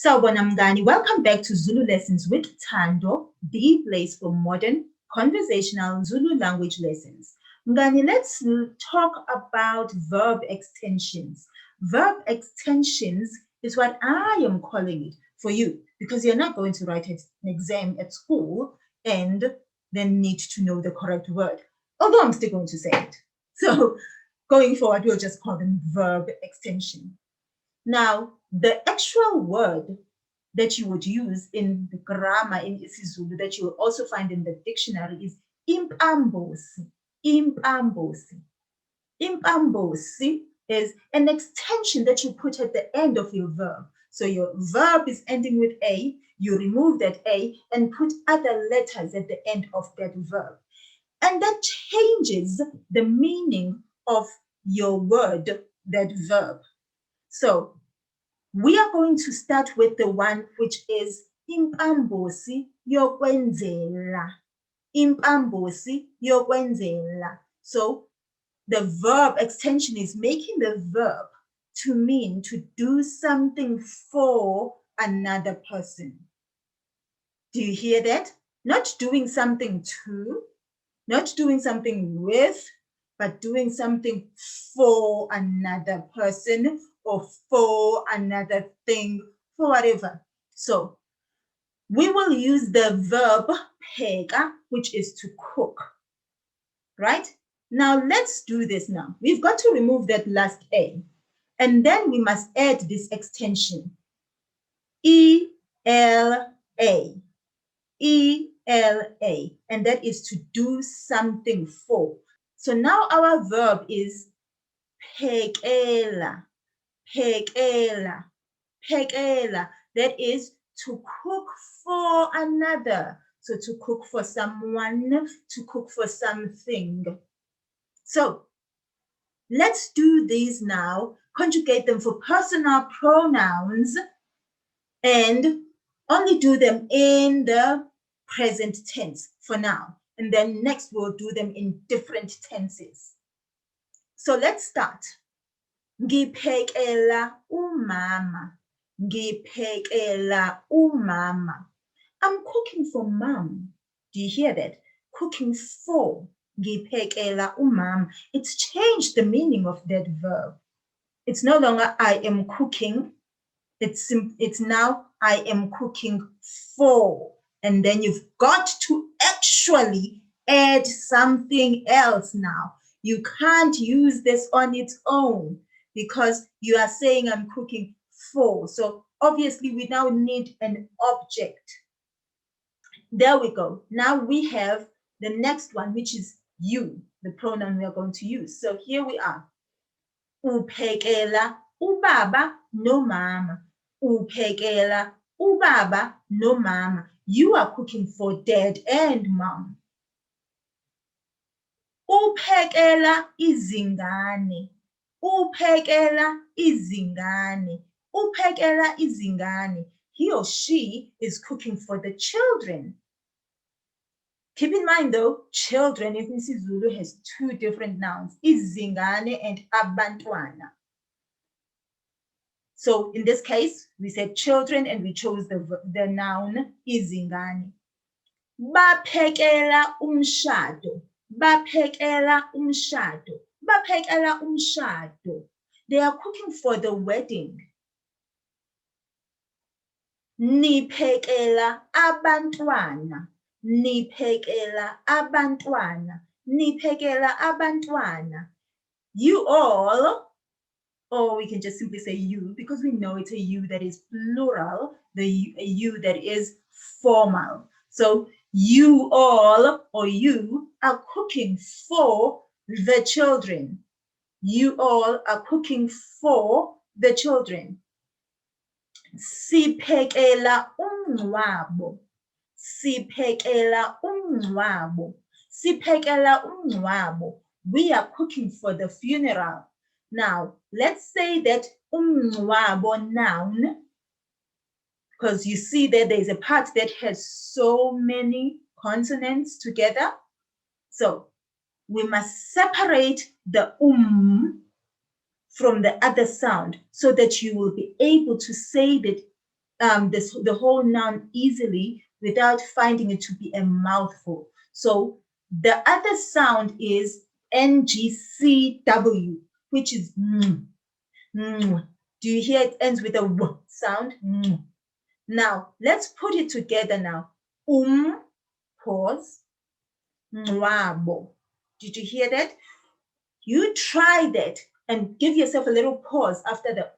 Sawubona mngani, welcome back to Zulu Lessons with Thando, the place for modern conversational Zulu language lessons. Mngani, let's talk about verb extensions. Verb extensions is what I am calling it for you because you're not going to write an exam at school and then need to know the correct word, although I'm still going to say it. So going forward, we'll just call them verb extension. Now, the actual word that you would use in the grammar in IsiZulu that you will also find in the dictionary is Impambosi. Impambosi. Impambosi is an extension that you put at the end of your verb. So your verb is ending with A, you remove that A and put other letters at the end of that verb. And that changes the meaning of your word, that verb. So we are going to start with the one which is Impambosi yokwenzela. Impambosi yokwenzela. So the verb extension is making the verb to mean to do something for another person. Do you hear that? Not doing something to, not doing something with, but doing something for another person or for another thing, for whatever. So we will use the verb pheka, which is to cook, right? Now let's do this now. We've got to remove that last A, and then we must add this extension, E-L-A, E-L-A, and that is to do something for. So now our verb is phekela, phekela, phekela. That is to cook for another. So to cook for someone, to cook for something. So let's do these now, conjugate them for personal pronouns and only do them in the present tense for now. And then next we'll do them in different tenses. So let's start. Ngiphekela umama. Ngiphekela umama. I'm cooking for mom. Do you hear that? Cooking for. Ngiphekela umama. It's changed the meaning of that verb. It's no longer I am cooking. It's now I am cooking for. And then you've got to actually add something else now. You can't use this on its own because you are saying I'm cooking for. So obviously we now need an object. There we go. Now we have the next one, which is you, the pronoun we are going to use. So here we are. Uphekela ubaba nomama. Uphekela ubaba nomama. You are cooking for dad and mom. Uphekela izingane. Uphekela izingane. Uphekela izingane. He or she is cooking for the children. Keep in mind though, children in IsiZulu has two different nouns, izingane and abantwana. So in this case, we said children and we chose the noun izingane. Baphekela umshado. Baphekela umshado. Baphekela umshado. They are cooking for the wedding. Niphekela abantwana. Niphekela abantwana. Niphekela abantwana. You all, or we can just simply say you, because we know it's a you that is plural, a you that is formal. So you all, or you, are cooking for the children. You all are cooking for the children. Siphekela umngcwabo. Siphekela umngcwabo. Siphekela umngcwabo. We are cooking for the funeral. Now, let's say that umngcwabo noun, because you see that there's a part that has so many consonants together. So we must separate the from the other sound so that you will be able to say that the whole noun easily without finding it to be a mouthful. So the other sound is NGCW, which is mm, mm. Do you hear it ends with a w sound? Mm. Now, let's put it together now. Pause, nwabo. Did you hear that? You try that and give yourself a little pause after the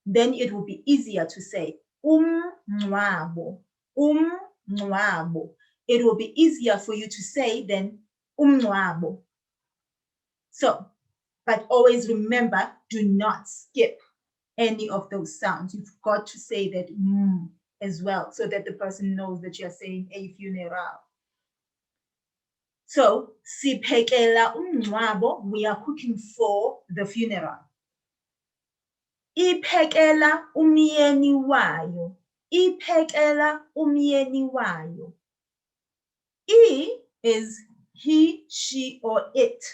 Then it will be easier to say nwabo, nwabo. It will be easier for you to say than nwabo. So, but always remember, do not skip any of those sounds. You've got to say that as well so that the person knows that you're saying a funeral. So, siphekela umngcwabo, we are cooking for the funeral. Iphekela umyeni wayo. Iphekela umyeni wayo. I is he, she, or it.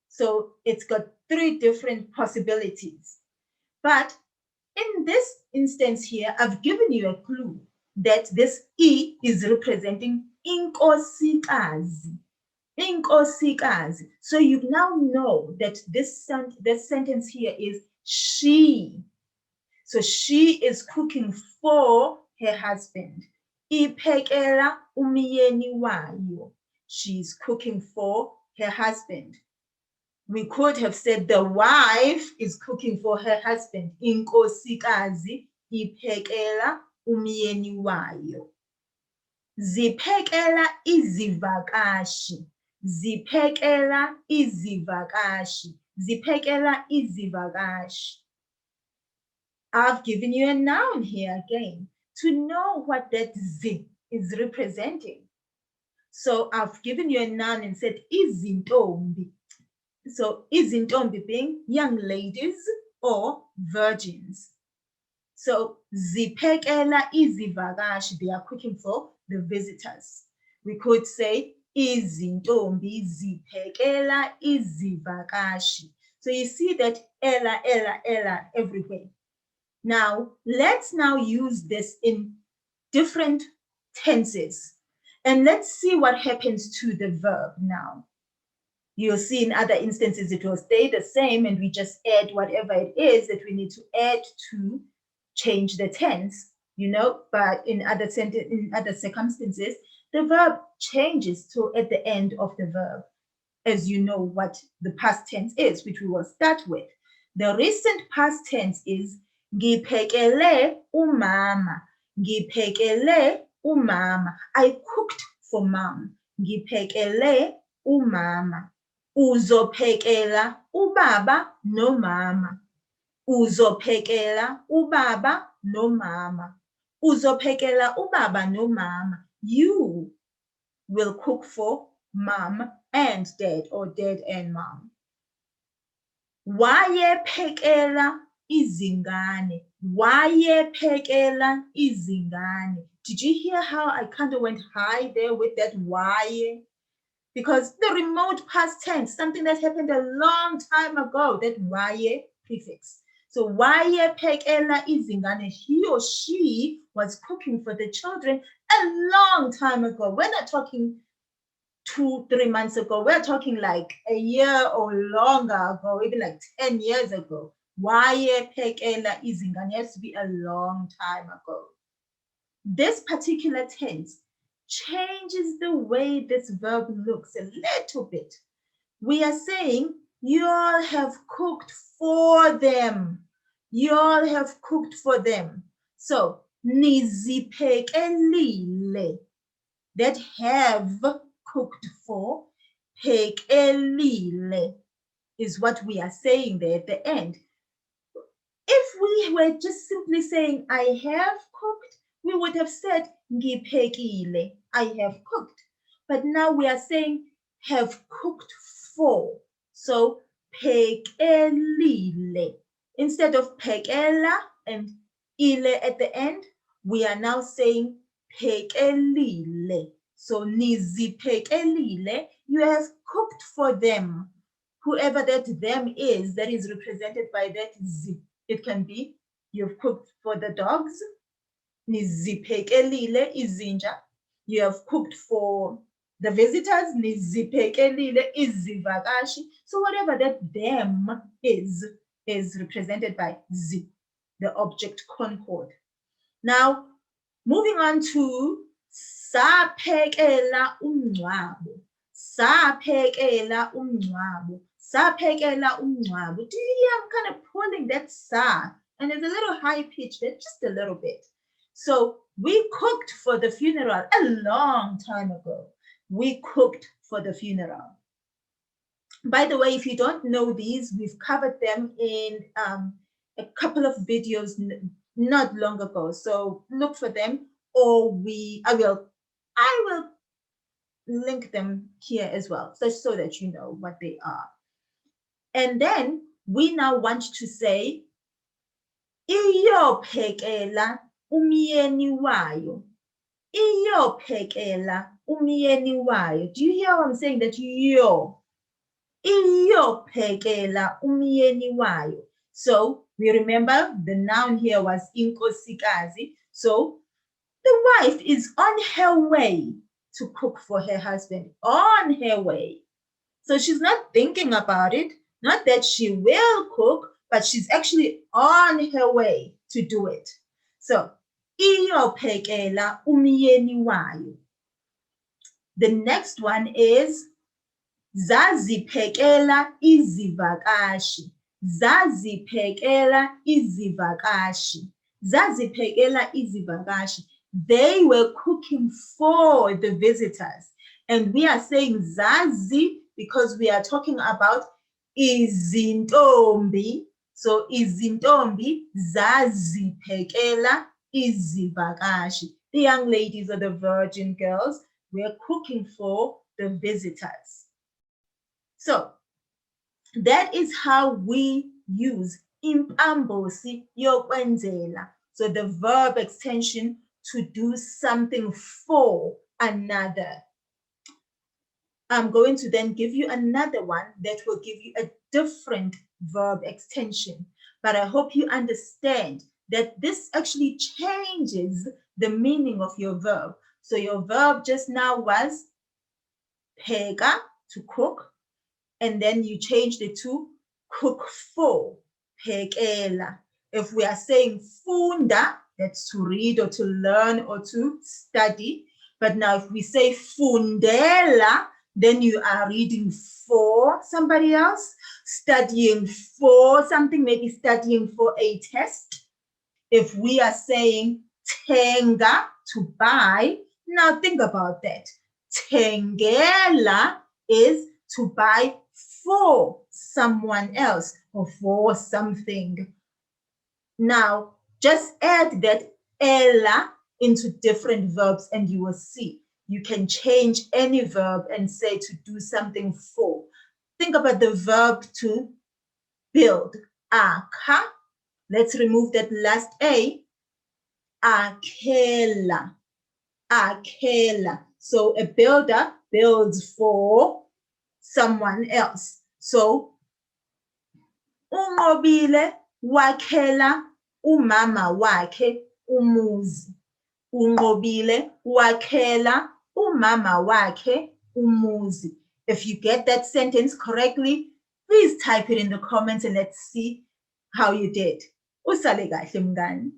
So it's got 3 different possibilities. But in this instance here, I've given you a clue that this I is representing inkosikazi. Inkosikazi. So you now know that this sentence here is she. So she is cooking for her husband. Iphekela umyeni wayo. She's cooking for her husband. We could have said the wife is cooking for her husband. Inkosikazi iphekela umyeni wayo. Ziphekela izivakashi. Ziphekela izivakashi. Ziphekela izivakashi. I've given you a noun here again to know what that Z is representing. So I've given you a noun and said izintombi. So izintombi being young ladies or virgins. So ziphekela izivakashi, they are cooking for the visitors. We could say izintombi ziphekela izivakashi. So you see that ela, ela, ela everywhere. Now, let's now use this in different tenses. And let's see what happens to the verb now. You'll see in other instances it will stay the same and we just add whatever it is that we need to add to change the tense, but in other circumstances, the verb changes to at the end of the verb, as you know what the past tense is, which we will start with. The recent past tense is ngiphekele umama. Ngiphekele umama. I cooked for mom. Ngiphekele umama. Uzophekela ubaba nomama. Uzophekela ubaba nomama. Uzophekela ubaba nomama. You will cook for mom and dad, or dad and mom. Wayephekela izingane. Wayephekela izingane. Did you hear how I kind of went high there with that waye? Because the remote past tense, something that happened a long time ago, that waye prefix. So wayephekela izingane, he or she was cooking for the children a long time ago. We're not talking 2-3 months ago. We're talking like a year or longer ago, even like 10 years ago. Wayephekela izingane has to be a long time ago. This particular tense changes the way this verb looks a little bit. We are saying, you all have cooked for them. You all have cooked for them. So, niziphekelile, that have cooked for, phekelile is what we are saying there at the end. If we were just simply saying, I have cooked, we would have said, ngiphekile, I have cooked. But now we are saying, have cooked for. So, phekelile. Instead of phekela and ile at the end, we are now saying phekelile. So, niziphekelile, you have cooked for them. Whoever that them is, that is represented by that z. It can be You've cooked for the dogs. Niziphekelile izinja. You have cooked for the visitors. Niziphekelile izivakashi. So whatever that them is represented by Z, the object concord. Now, moving on to saphekela umngcwabo. Saphekela umngcwabo. Saphekela umngcwabo. Do you hear I'm kind of pulling that sa? And it's a little high pitched, just a little bit. So we cooked for the funeral a long time ago. We cooked for the funeral. By the way, if you don't know these, we've covered them in a couple of videos not long ago. So look for them, or I will link them here as well, so that you know what they are. And then we now want to say iyophekela umyeni wayo. Iyophekela umyeni wayo. Do you hear how I'm saying that? Iyophekela umyeni wayo. So we remember the noun here was inkosikazi. So the wife is on her way to cook for her husband. On her way. So she's not thinking about it. Not that she will cook, but she's actually on her way to do it. So, iyophekela umyeni wayo. The next one is zaziphekela izivakashi. Zaziphekela izivakashi. Zaziphekela izivakashi. They were cooking for the visitors. And we are saying zazi because we are talking about izintombi. So izintombi zaziphekela izivakashi. The young ladies or the virgin girls were cooking for the visitors. So that is how we use Impambosi yokwenzela. So the verb extension to do something for another. I'm going to then give you another one that will give you a different verb extension. But I hope you understand that this actually changes the meaning of your verb. So your verb just now was pheka, to cook, and then you changed it to cook for, phekela. If we are saying funda, that's to read or to learn or to study. But now if we say fundela, then you are reading for somebody else, studying for something, maybe studying for a test. If we are saying tenga, to buy, now think about that. Tengela is to buy for someone else or for something. Now, just add that ela into different verbs and you will see. You can change any verb and say to do something for. Think about the verb to build. Akha. Let's remove that last A. Akhela. Akhela. So a builder builds for someone else. So, unqobile wakhela umama wakhe umuzi. Unqobile wakhela umama wakhe umuzi. If you get that sentence correctly, please type it in the comments and let's see how you did. Usale kahle mngani.